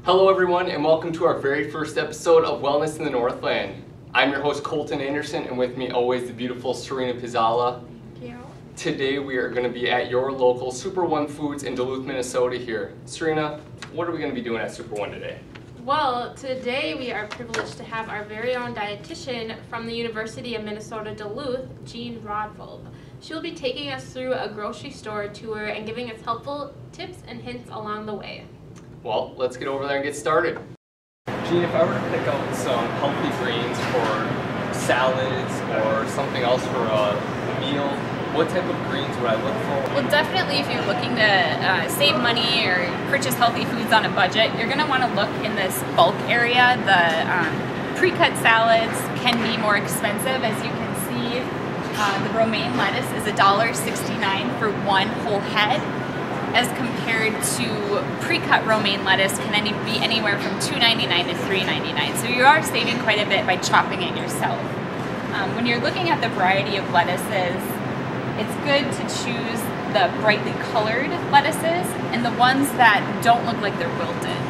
Hello everyone, and welcome to our very first episode of Wellness in the Northland. I'm your host Colton Anderson, and with me always the beautiful Serena Pizzala. Thank you. Today we are going to be at your local Super One Foods in Duluth, Minnesota here. Serena, what are we going to be doing at Super One today? Well, today we are privileged to have our very own dietitian from the University of Minnesota-Duluth, Jean Rodvold. She will be taking us through a grocery store tour and giving us helpful tips and hints along the way. Well, let's get over there and get started. Jean, if I were to pick out some healthy greens for salads or something else for a meal, what type of greens would I look for? Well, definitely if you're looking to save money or purchase healthy foods on a budget, you're going to want to look in this bulk area. The pre-cut salads can be more expensive. As you can see, the romaine lettuce is $1.69 for one whole head, as compared to pre-cut romaine lettuce can be anywhere from $2.99 to $3.99. So you are saving quite a bit by chopping it yourself. When you're looking at the variety of lettuces, it's good to choose the brightly colored lettuces and the ones that don't look like they're wilted.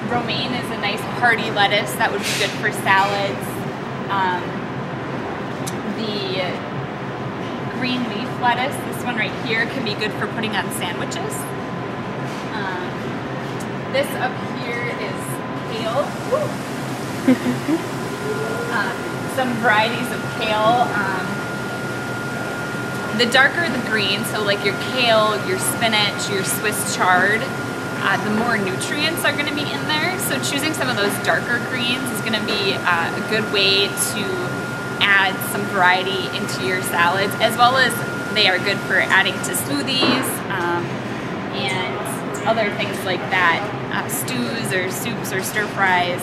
Romaine is a nice hearty lettuce that would be good for salads. The green leaf lettuce, this one right here, can be good for putting on sandwiches. This up here is kale. Some varieties of kale. The darker the green, so like your kale, your spinach, your Swiss chard, the more nutrients are going to be in there. So choosing some of those darker greens is going to be a good way to add some variety into your salads, as well as they are good for adding to smoothies and other things like that, stews or soups or stir fries.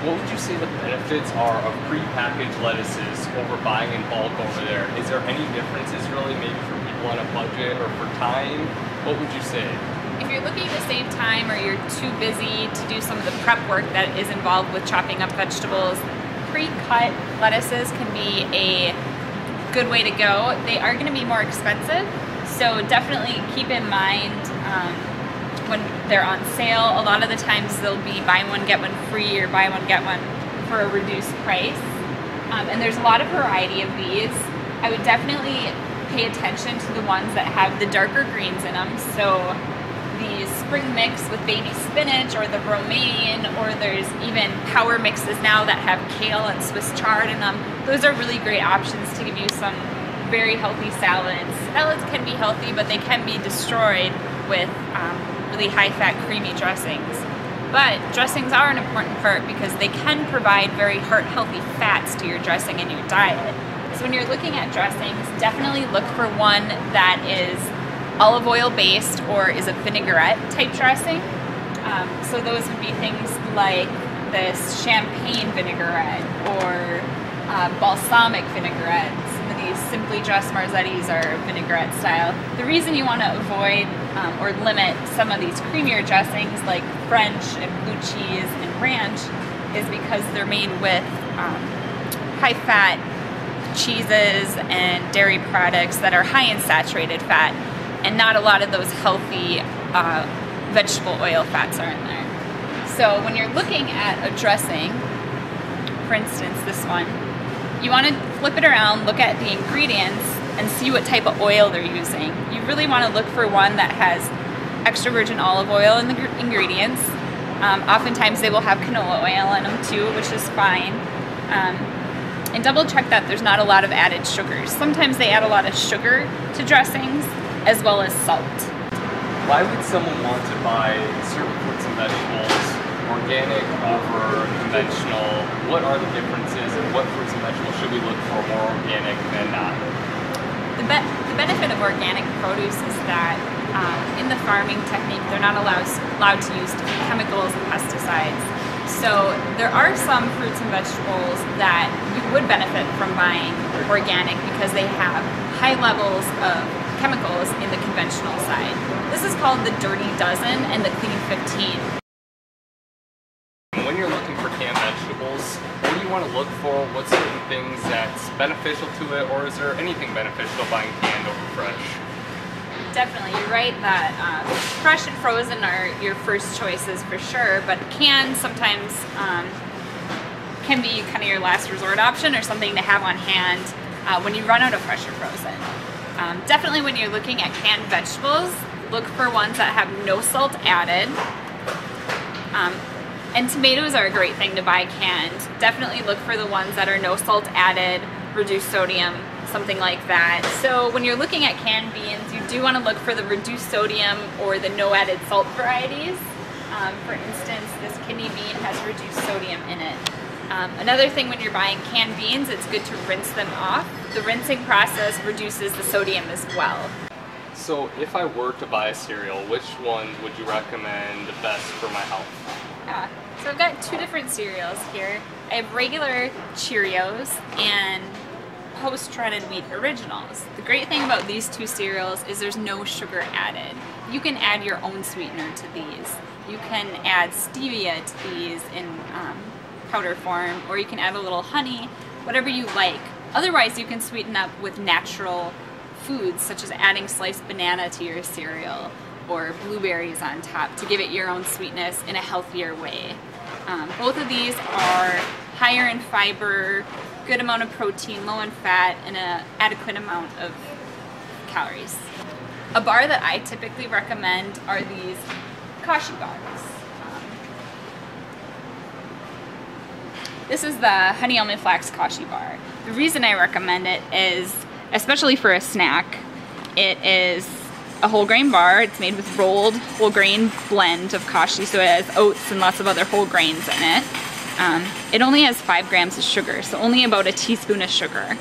What would you say the benefits are of pre-packaged lettuces over buying in bulk over there? Is there any differences really, maybe for people on a budget or for time? What would you say? If you're looking to save time or you're too busy to do some of the prep work that is involved with chopping up vegetables, pre-cut lettuces can be a good way to go. They are going to be more expensive, so definitely keep in mind when they're on sale. A lot of the times they'll be buy one get one free or buy one get one for a reduced price, and there's a lot of variety of these. I would definitely pay attention to the ones that have the darker greens in them, so the spring mix with baby spinach or the romaine, or there's even power mixes now that have kale and Swiss chard in them. Those are really great options to give you some very healthy salads. Salads can be healthy, but they can be destroyed with really high-fat creamy dressings. But dressings are an important part because they can provide very heart-healthy fats to your dressing and your diet. So when you're looking at dressings, definitely look for one that is olive oil based or is a vinaigrette type dressing. So those would be things like this champagne vinaigrette or balsamic vinaigrette. Some of these simply dressed marzettis are vinaigrette style. The reason you want to avoid or limit some of these creamier dressings like French and blue cheese and ranch is because they're made with high fat cheeses and dairy products that are high in saturated fat, and not a lot of those healthy vegetable oil fats are in there. So when you're looking at a dressing, for instance this one, you want to flip it around, look at the ingredients, and see what type of oil they're using. You really want to look for one that has extra virgin olive oil in the ingredients. Oftentimes they will have canola oil in them too, which is fine. And double check that there's not a lot of added sugars. Sometimes they add a lot of sugar to dressings, as well as salt. Why would someone want to buy certain fruits and vegetables organic over conventional? What are the differences, and what fruits and vegetables should we look for more organic than not? The benefit of organic produce is that in the farming technique, they're not allowed to use chemicals and pesticides. So there are some fruits and vegetables that you would benefit from buying organic because they have high levels of chemicals in the conventional side. This is called the Dirty Dozen and the Clean 15. When you're looking for canned vegetables, what do you want to look for? What's certain things that's beneficial to it, or is there anything beneficial buying canned over fresh? Definitely, you're right that fresh and frozen are your first choices for sure, but canned sometimes can be kind of your last resort option or something to have on hand when you run out of fresh or frozen. Definitely when you're looking at canned vegetables, look for ones that have no salt added. And tomatoes are a great thing to buy canned. Definitely look for the ones that are no salt added, reduced sodium, something like that. So when you're looking at canned beans, you do want to look for the reduced sodium or the no added salt varieties. For instance, this kidney bean has reduced sodium in it. Another thing when you're buying canned beans, it's good to rinse them off. The rinsing process reduces the sodium as well. So if I were to buy a cereal, which one would you recommend the best for my health? So I've got two different cereals here. I have regular Cheerios and post-shredded wheat originals. The great thing about these two cereals is there's no sugar added. You can add your own sweetener to these. You can add stevia to these in powder form, or you can add a little honey, whatever you like. Otherwise, you can sweeten up with natural foods, such as adding sliced banana to your cereal or blueberries on top to give it your own sweetness in a healthier way. Both of these are higher in fiber, good amount of protein, low in fat, and an adequate amount of calories. A bar that I typically recommend are these Kashi bars. This is the Honey Almond Flax Kashi bar. The reason I recommend it is, especially for a snack, it is a whole grain bar. It's made with rolled whole grain blend of kashi, so it has oats and lots of other whole grains in it. It only has 5 grams of sugar, so only about a teaspoon of sugar.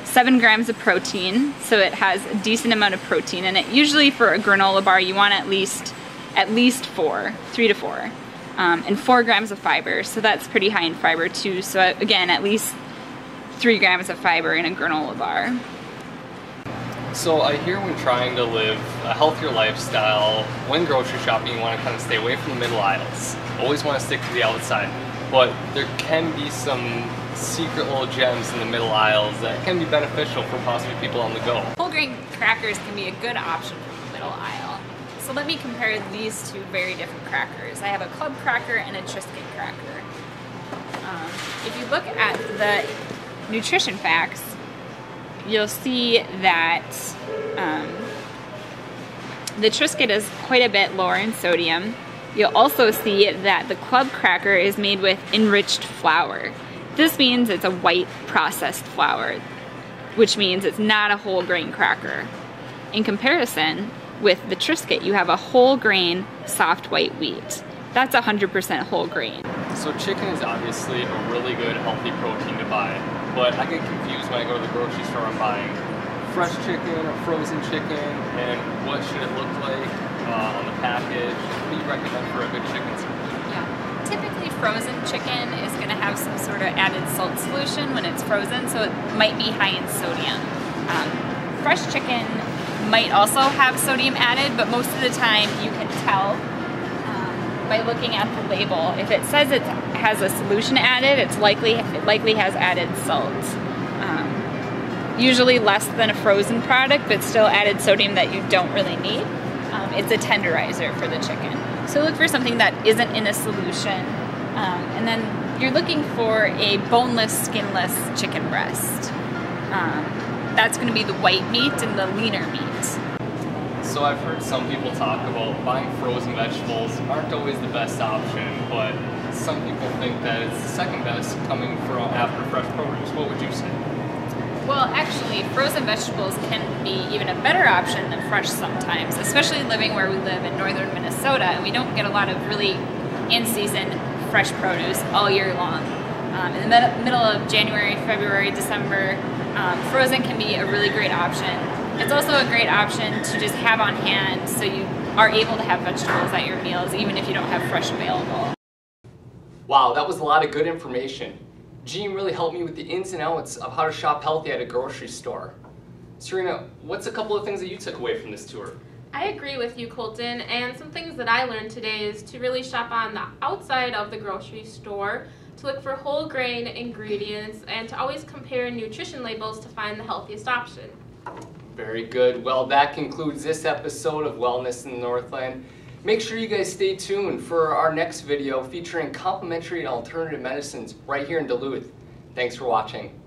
7 grams of protein, so it has a decent amount of protein in it. Usually for a granola bar, you want at least 3 to 4. And 4 grams of fiber, so that's pretty high in fiber too. So again, at least 3 grams of fiber in a granola bar. So I hear when trying to live a healthier lifestyle, when grocery shopping, you want to kind of stay away from the middle aisles. Always want to stick to the outside. But there can be some secret little gems in the middle aisles that can be beneficial for possibly people on the go. Whole grain crackers can be a good option from the middle aisle. So let me compare these two very different crackers. I have a club cracker and a Triscuit cracker. If you look at the nutrition facts, you'll see that the Triscuit is quite a bit lower in sodium. You'll also see that the club cracker is made with enriched flour. This means it's a white processed flour, which means it's not a whole grain cracker. In comparison, with the Triscuit, you have a whole grain soft white wheat. That's 100% whole grain. So chicken is obviously a really good healthy protein to buy, but I get confused when I go to the grocery store and buying fresh chicken or frozen chicken, and what should it look like on the package? What do you recommend for a good chicken sandwich? Yeah, typically frozen chicken is going to have some sort of added salt solution when it's frozen, so it might be high in sodium. Fresh chicken might also have sodium added, but most of the time you can tell by looking at the label. If it says it has a solution added, it likely has added salt. Usually less than a frozen product, but still added sodium that you don't really need. It's a tenderizer for the chicken. So look for something that isn't in a solution. And then you're looking for a boneless, skinless chicken breast. That's going to be the white meat and the leaner meat. So I've heard some people talk about buying frozen vegetables aren't always the best option, but some people think that it's the second best coming from after fresh produce. What would you say? Well, actually, frozen vegetables can be even a better option than fresh sometimes, especially living where we live in northern Minnesota, and we don't get a lot of really in-season fresh produce all year long. In the middle of January, February, December, frozen can be a really great option. It's also a great option to just have on hand so you are able to have vegetables at your meals even if you don't have fresh available. Wow, that was a lot of good information. Jean really helped me with the ins and outs of how to shop healthy at a grocery store. Serena, what's a couple of things that you took away from this tour? I agree with you, Colton, and some things that I learned today is to really shop on the outside of the grocery store, to look for whole grain ingredients, and to always compare nutrition labels to find the healthiest option. Very good. Well, that concludes this episode of Wellness in the Northland. Make sure you guys stay tuned for our next video featuring complementary and alternative medicines right here in Duluth. Thanks for watching.